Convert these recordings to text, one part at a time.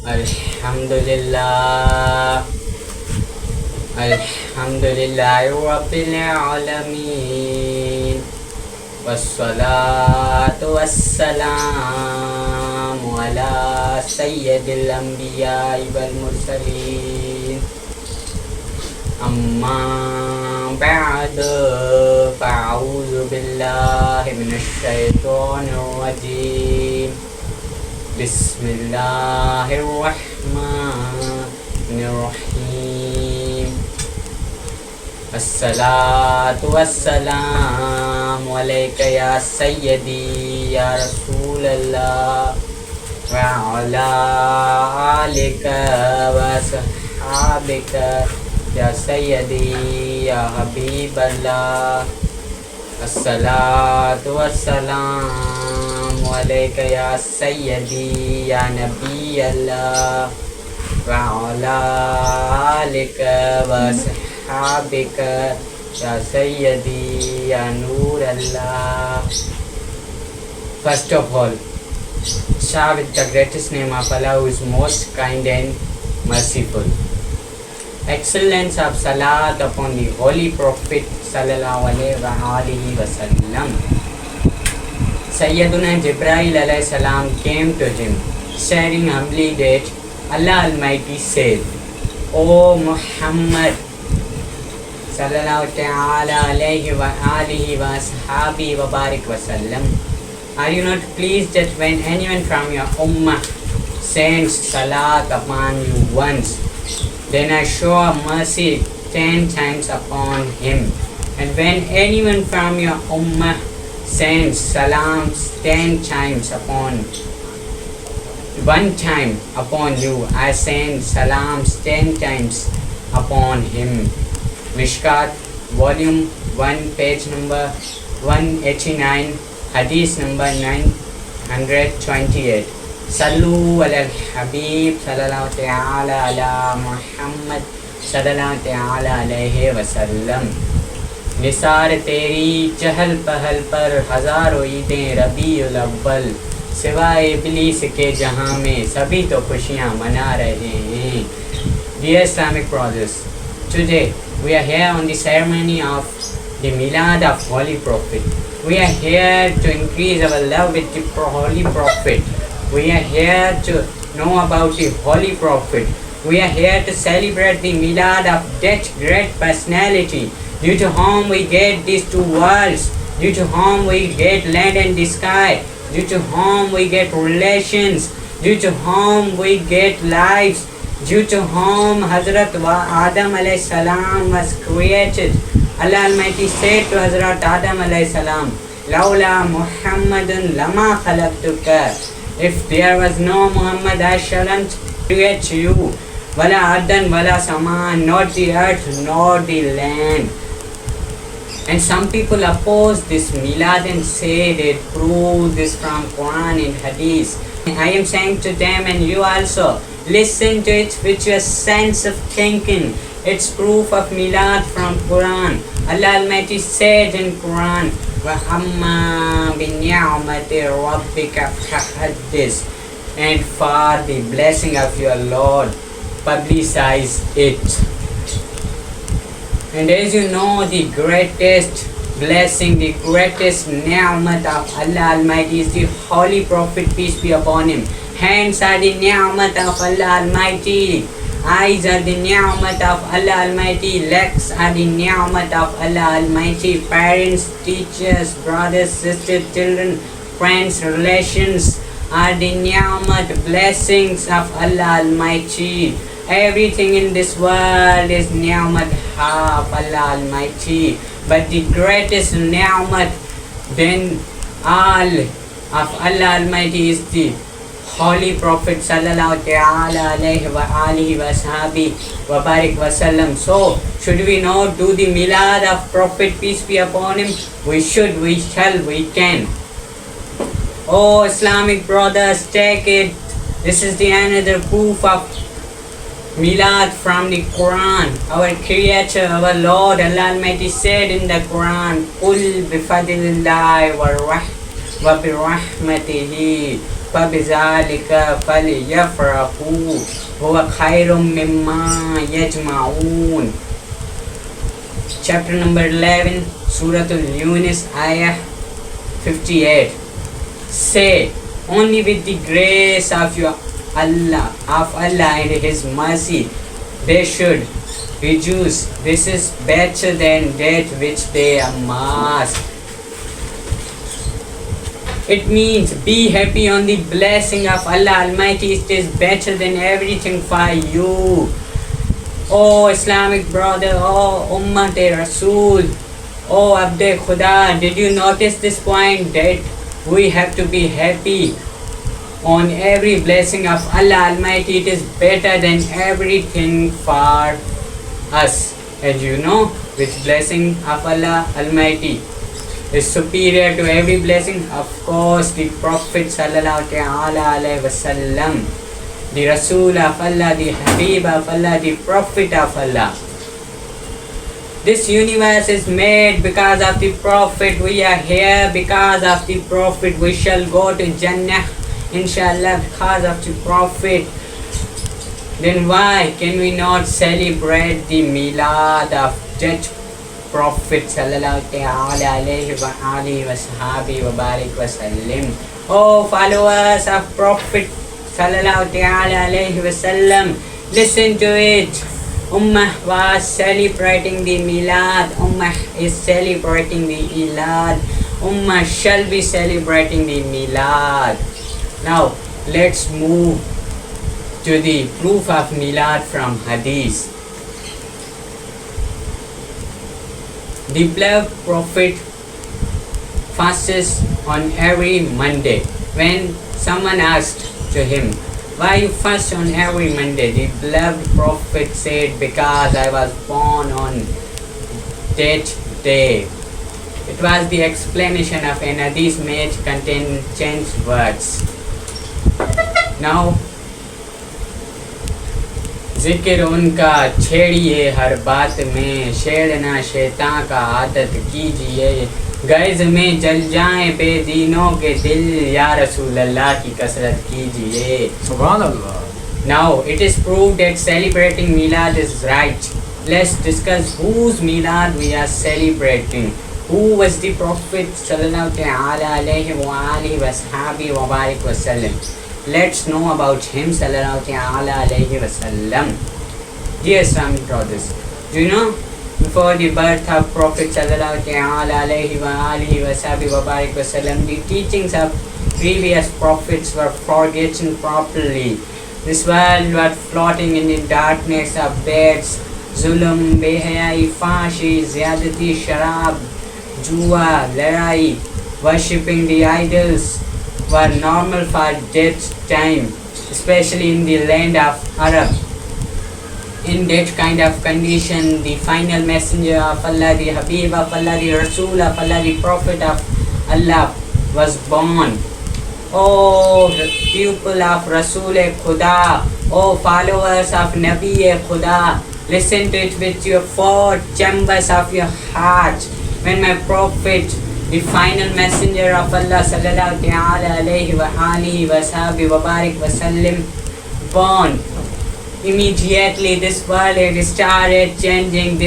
Alhamdulillah, Alhamdulillah Rabbil Alameen. Wassalatu wassalamu ala Sayyidil Anbiya wal Mursaleen. Amma ba'du, fa'udhu billahi minash shaitanir rajim. Bismillahirrahmanirrahim. Assalatu wassalamu alayka ya sayyidi ya Rasulallah wa ala alika wa sahabika ya sayyidi ya Habiballah. Assalatu wassalamu alayka ya sayyidi ya Nabi Allah wa ala alika wa sahabika ya sayyidi ya Nur Allah. First of all, start with the greatest name of Allah, who is most kind and merciful. Excellence of salat upon the Holy Prophet sallallahu alaihi wasallam. Sayyiduna Jibreel alayhi salam came to him, saying humbly that Allah Almighty said, O Muhammad sallallahu ta'ala alayhi wa alihi wa sahabi wa barik wa sallam, are you not pleased that when anyone from your ummah sends salat upon you once, then I show mercy 10 times upon him, and when anyone from your ummah sends salams 10 times upon one time upon you, I send salams 10 times upon him. Mishkat, volume 1, page number 189, hadith number 928. Sallu ala al-Habib sallallahu ta'ala ala Muhammad sallallahu ta'ala alayhi wa sallam. Nisar तेरी चहल पहल पर हजारों ईदें रबीउल अव्वल, सिवाय इब्लीस के जहां में सभी तो खुशियां मना रहे हैं. Dear Islamic brothers, today we are here on the ceremony of the Milad of Holy Prophet. We are here to increase our love with the Holy Prophet. We are here to know about the Holy Prophet. We are here to celebrate the Milad of that great personality, due to whom we get these two worlds, due to whom we get land and the sky, due to whom we get relations, due to whom we get lives, due to whom Hazrat Adam alayhi salam was created. Allah Almighty said to Hazrat Adam alayhi salam, Lawla Muhammadun lama khalaqtuka. If there was no Muhammad, I shouldn't create you. Wala Adan wala Saman, not the earth nor the land. And some people oppose this Milad and say they prove this from Quran and Hadith. I am saying to them, and you also, listen to it with your sense of thinking. It's proof of Milad from Quran. Allah Almighty said in Quran, وَأَمَّا بِنِعْمَةِ رَبِّكَ فَحَدِّثْ. And for the blessing of your Lord, publicize it. And as you know, the greatest blessing, the greatest ni'mat of Allah Almighty is the Holy Prophet, peace be upon him. Hands are the ni'mat of Allah Almighty. Eyes are the ni'mat of Allah Almighty. Legs are the ni'mat of Allah Almighty. Parents, teachers, brothers, sisters, children, friends, relations are the ni'mat, blessings of Allah Almighty. Everything in this world is ni'mat of Allah Almighty. But the greatest ni'mat than all of Allah Almighty is the Holy Prophet sallallahu ta'ala alayhi wa alihi wa sahbihi wa barik wa sallam. So, should we not do the Milad of Prophet, peace be upon him? We should, we shall, we can. Oh Islamic brothers, take it. This is the another proof of Milad from the Quran. Our Creator, our Lord, Allah Almighty said in the Quran, قُلْ بِفَضْلِ اللَّهِ وَبِرَحْمَتِهِ فَبِذَلِكَ فَلْيَفْرَحُوا هُوَ خَيْرٌ مِّمَّا يَجْمَعُونَ. Chapter number 11, Surah Al-Yunus, Ayah 58. Say, only with the grace of Allah and His mercy, they should rejoice. This is better than that which they amass. It means be happy on the blessing of Allah Almighty. It is better than everything for you. Oh Islamic brother, oh Ummat Rasul, oh Abde Khuda, did you notice this point that we have to be happy on every blessing of Allah Almighty? It is better than everything for us. And you know which blessing of Allah Almighty is superior to every blessing? Of course, the Prophet Sallallahu Alaihi Wasallam, the Rasul of Allah, the Habib of Allah, the Prophet of Allah. This universe is made because of the Prophet. We are here because of the Prophet. We shall go to Jannah, inshallah, because of the Prophet. Then why can we not celebrate the Milad of that Prophet Sallallahu Alaihi Wasallam? Oh followers of Prophet Sallallahu Alaihi Wasallam, listen to it. Ummah was celebrating the Milad. Ummah is celebrating the Milad. Ummah shall be celebrating the Milad. Now let's move to the proof of Milad from Hadith. The beloved Prophet fasts on every Monday. When someone asked to him, why you fast on every Monday? The beloved Prophet said, because I was born on that day. It was the explanation of an hadith which contained changed words. Now, जिक्र उनका छेड़िए हर बात में, छेड़ना शैतान का आदत कीजिए, guys में जल जाएं बेदीनों के दिल, या रसूल अल्लाह की कसरत कीजिए. सुभान अल्लाह. Now it is proved that celebrating Milad is right. Let's discuss whose Milad we are celebrating. Who was the Prophet Sallallahu Alaihi Wasallam? Let's know about him Sallallahu Alaihi Wasallam. Dear Islamic brothers, do you know before the birth of Prophet Sallallahu Alaihi Wasallam, the teachings of previous prophets were forgotten properly. This world was floating in the darkness of beds, zulum, behayai, fashi, zyadati, sharab, jua, larai, worshipping the idols were normal for that time, especially in the land of Arab. In that kind of condition, the final messenger of Allah, the Habib of Allah, the Rasul of Allah, the Prophet of Allah was born. Oh people of Rasul Khuda, oh followers of Nabi Khuda, listen to it with your four chambers of your heart. When my Prophet, the final messenger of Allah Sallallahu Alaihi Wasallam born, immediately this world had started changing.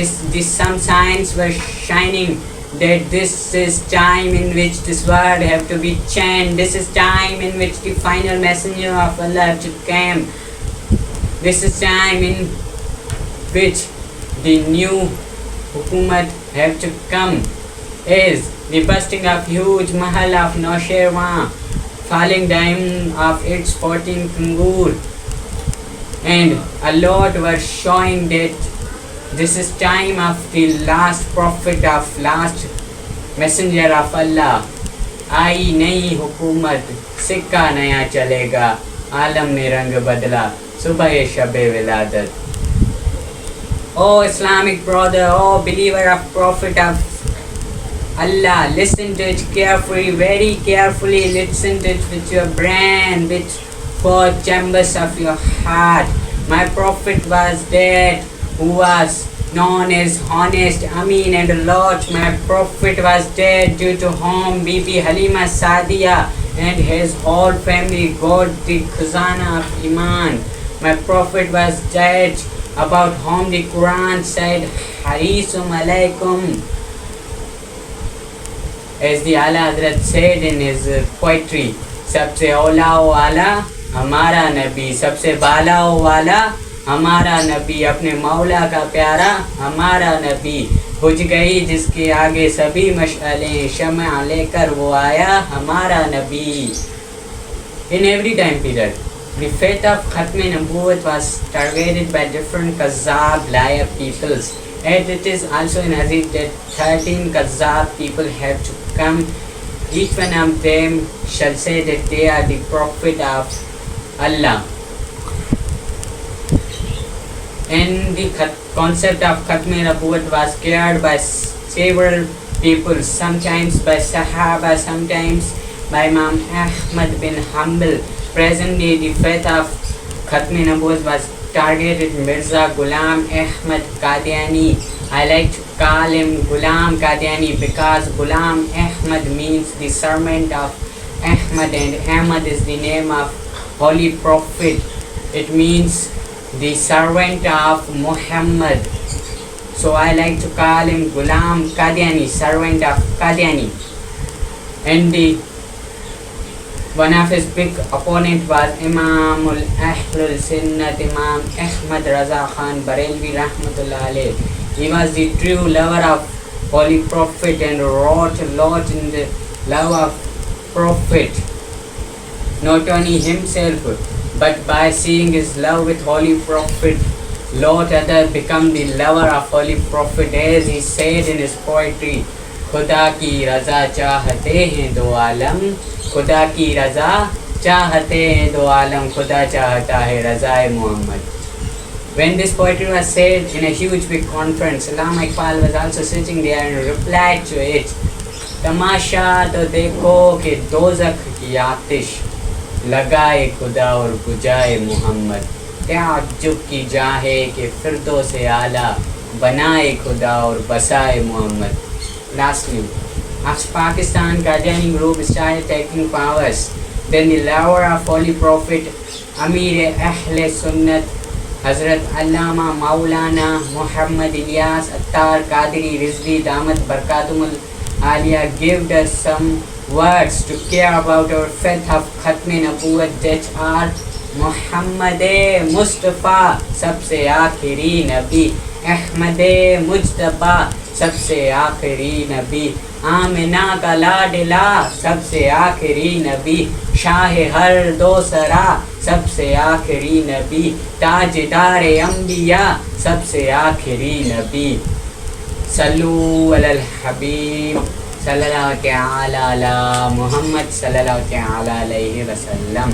Some signs were shining that this is time in which this world have to be changed. This is time in which the final messenger of Allah have to come. This is time in which the new hukumat have to come. Is the bursting of huge mahal of Naushirwan, falling down of its 14 kangur, and a lot were showing that this is time of the last prophet of last messenger of Allah. आई नई हुकूमत, सिक्का नया चलेगा, आलम ने रंग बदला, सुबह शबे विलादत. Oh Islamic brother, oh believer of Prophet of Allah, listen to it carefully, very carefully, listen to it with your brain, with four chambers of your heart. My Prophet was dead, who was known as honest, Amin and Lot. My Prophet was dead due to whom Bibi Halima Sadiya and his whole family got the khazana of Iman. My Prophet was judged about whom the Quran said, Harisum alaikum. As the Ala Hazrat said in his poetry, सबसे OLA वाला हमारा नबी, सबसे बाला वाला हमारा नबी, अपने मौला का प्यारा हमारा नबी, बुझ गई जिसके आगे सभी मशअलें, शम्अ लेकर वो आया हमारा नबी. In every time period, the fate of Khatm Nubuwwat was targeted by different Kazzab liar peoples, and it is also in Hadith that 13 Kazzab people have to come. Each one of them shall say that they are the Prophet of Allah. And the concept of Khatm Nubuwwat was carried by several people, sometimes by Sahaba, sometimes by Imam Ahmad bin Hanbal. Presently, the fate of Khatm Nubuwwat was targeted Mirza Ghulam Ahmad Qadiani. I like to call him Ghulam Qadiani because Ghulam Ahmad means the servant of Ahmad, and Ahmad is the name of Holy Prophet. It means the servant of Muhammad. So I like to call him Ghulam Qadiani, servant of Qadiani. And one of his big opponent was Imamul Ahlul Sunnat, Imam Ahmad Raza Khan Barelvi Rahmatullah Alayh. He was the true lover of Holy Prophet and wrote a lot in the love of Prophet. Not only himself, but by seeing his love with Holy Prophet, lot others become the lover of Holy Prophet, as he said in his poetry, खुदा की रज़ा चाहते हैं दो आलम, खुदा की रज़ा चाहते हैं दो आलम, खुदा चाहता है रज़ाए Muhammad. When this poetry was said in a huge big conference, Allama Iqbal was also sitting there and replied to it, तमाशा तो देखो कि दोज़ख की आतिश लगाए खुदा और बुझाए मोहम्मद, तअज्जुब की जाहे कि फिरदौस आला बनाए खुदा और बसाए Mohammad. Lastly, as Pakistan Qadiani group started taking powers, then the lover of Holy Prophet, Amir Ahle Sunnat, Hazrat Allama Maulana Muhammad Ilyas Attar Qadiri Rizvi Damat Barkatumul Aliyah gave us some words to care about our faith of Khatm Nubuwwat, that are Muhammad Mustafa सबसे आखिरी नबी, अहमद मुज्तबा सबसे आखिरी नबी, आमिना का लाडला सबसे आखिरी नबी, शाह हर दोसरा सबसे आखिरी नबी, ताजदार अंबिया सबसे आखिरी नबी. सल्लू अलल हबीब सल्लल्लाहु तआला अला मुहम्मद सल्लल्लाहु तआला अलैहि वसल्लम.